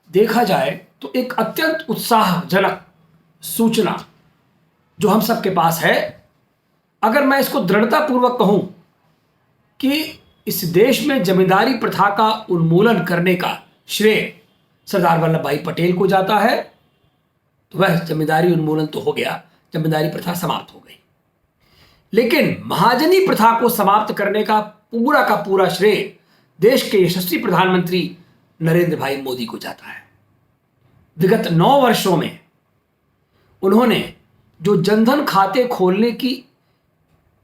देखा जाए तो एक अत्यंत उत्साहजनक सूचना जो हम सबके पास है, अगर मैं इसको दृढ़तापूर्वक कहूं कि इस देश में जमींदारी प्रथा का उन्मूलन करने का श्रेय सरदार वल्लभ भाई पटेल को जाता है, तो वह जमींदारी उन्मूलन तो हो गया, जमींदारी प्रथा समाप्त हो गई। लेकिन महाजनी प्रथा को समाप्त करने का पूरा श्रेय देश के यशस्वी प्रधानमंत्री नरेंद्र भाई मोदी को जाता है। विगत 9 वर्षों में उन्होंने जो जनधन खाते खोलने की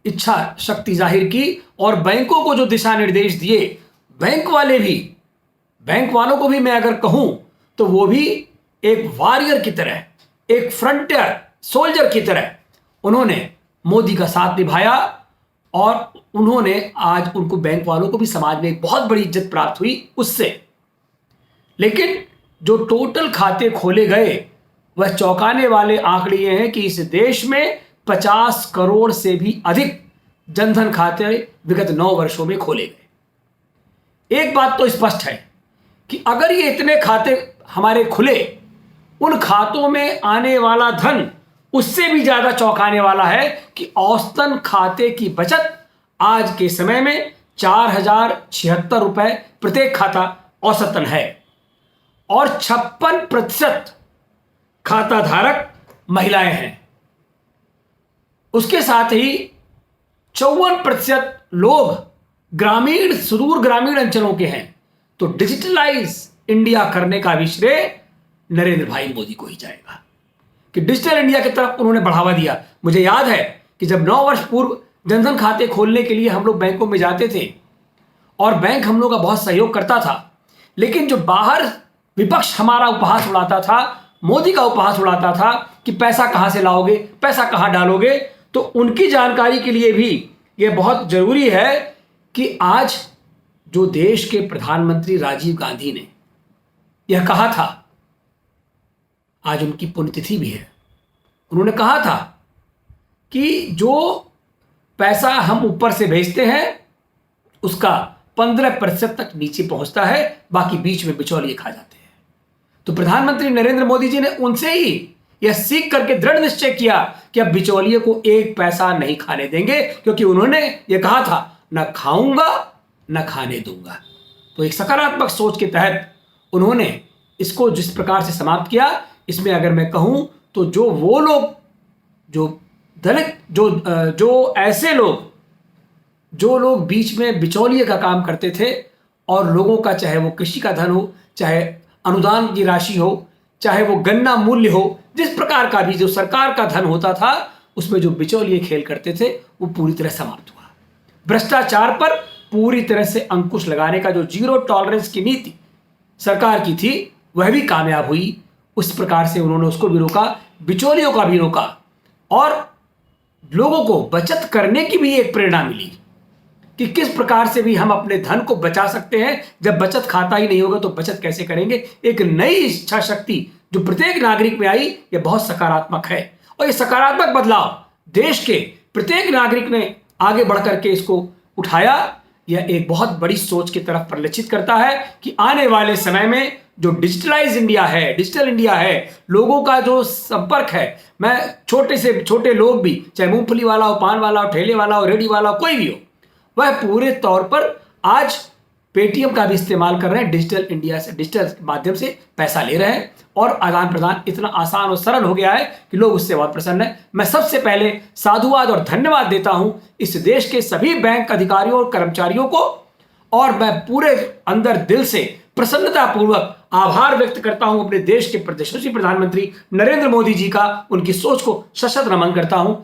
इच्छा शक्ति जाहिर की और बैंकों को जो दिशा निर्देश दिए, बैंक वालों को भी मैं अगर कहूं तो वो भी एक वॉरियर की तरह, एक फ्रंटियर सोल्जर की तरह उन्होंने मोदी का साथ निभाया और उन्होंने आज उनको बैंक वालों को भी समाज में एक बहुत बड़ी इज्जत प्राप्त हुई उससे। लेकिन जो टोटल खाते खोले गए वह चौंकाने वाले आंकड़े ये हैं कि इस देश में 50 करोड़ से भी अधिक जनधन खाते विगत 9 वर्षों में खोले गए। एक बात तो स्पष्ट है कि अगर ये इतने खाते हमारे खुले, उन खातों में आने वाला धन उससे भी ज्यादा चौंकाने वाला है कि औसतन खाते की बचत आज के समय में 4076 रुपए प्रत्येक खाता औसतन है और 56% खाता धारक महिलाएं हैं। उसके साथ ही 54% लोग सुदूर ग्रामीण अंचलों के हैं। तो डिजिटलाइज इंडिया करने का भी श्रेय नरेंद्र भाई मोदी को ही जाएगा कि डिजिटल इंडिया की तरफ उन्होंने बढ़ावा दिया। मुझे याद है कि जब 9 वर्ष पूर्व जनधन खाते खोलने के लिए हम लोग बैंकों में जाते थे और बैंक हम लोग का बहुत सहयोग करता था, लेकिन जो बाहर विपक्ष हमारा उपहास उड़ाता था, मोदी का उपहास उड़ाता था कि पैसा कहां से लाओगे, पैसा कहां डालोगे, तो उनकी जानकारी के लिए भी यह बहुत जरूरी है कि आज जो देश के प्रधानमंत्री राजीव गांधी ने यह कहा था, आज उनकी पुण्यतिथि भी है, उन्होंने कहा था कि जो पैसा हम ऊपर से भेजते हैं उसका 15% तक नीचे पहुंचता है, बाकी बीच में बिचौलिए खा जाते हैं। तो प्रधानमंत्री नरेंद्र मोदी जी ने उनसे ही यह सीख करके दृढ़ निश्चय किया कि अब बिचौलिए को 1 पैसा नहीं खाने देंगे, क्योंकि उन्होंने यह कहा था, न खाऊंगा न खाने दूंगा। तो एक सकारात्मक सोच के तहत उन्होंने इसको जिस प्रकार से समाप्त किया, इसमें अगर मैं कहूं तो जो वो लोग, जो दलित, जो ऐसे लोग जो लोग बीच में बिचौलिए का काम करते थे और लोगों का, चाहे वो कृषि का धन हो, चाहे अनुदान की राशि हो, चाहे वो गन्ना मूल्य हो, जिस प्रकार का भी जो सरकार का धन होता था उसमें जो बिचौलिए खेल करते थे वो पूरी तरह समाप्त हुआ। भ्रष्टाचार पर पूरी तरह से अंकुश लगाने का जो 0 टॉलरेंस की नीति सरकार की थी वह भी कामयाब हुई। उस प्रकार से उन्होंने उसको भी रोका, बिचौलियों का भी रोका और लोगों को बचत करने की भी एक प्रेरणा मिली कि किस प्रकार से भी हम अपने धन को बचा सकते हैं। जब बचत खाता ही नहीं होगा तो बचत कैसे करेंगे। एक नई इच्छा शक्ति जो प्रत्येक नागरिक में आई, यह बहुत सकारात्मक है और यह सकारात्मक बदलाव देश के प्रत्येक नागरिक ने आगे बढ़ करके इसको उठाया। यह एक बहुत बड़ी सोच की तरफ परिलक्षित करता है कि आने वाले समय में जो डिजिटलाइज इंडिया है, डिजिटल इंडिया है, लोगों का जो संपर्क है, मैं छोटे से छोटे लोग भी, चाहे मूंगफली वाला हो, पान वाला हो, ठेले वाला हो, रेडी वाला हो, कोई भी हो, वह पूरे तौर पर आज पेटीएम का भी इस्तेमाल कर रहे हैं। डिजिटल इंडिया से, डिजिटल माध्यम से पैसा ले रहे हैं और आदान प्रदान इतना आसान और सरल हो गया है कि लोग उससे बहुत प्रसन्न हैं। मैं सबसे पहले साधुवाद और धन्यवाद देता हूं इस देश के सभी बैंक अधिकारियों और कर्मचारियों को, और मैं पूरे अंदर दिल से प्रसन्नता पूर्वक आभार व्यक्त करता हूं अपने देश के यशस्वी प्रधानमंत्री नरेंद्र मोदी जी का। उनकी सोच को सशक्त नमन करता हूं।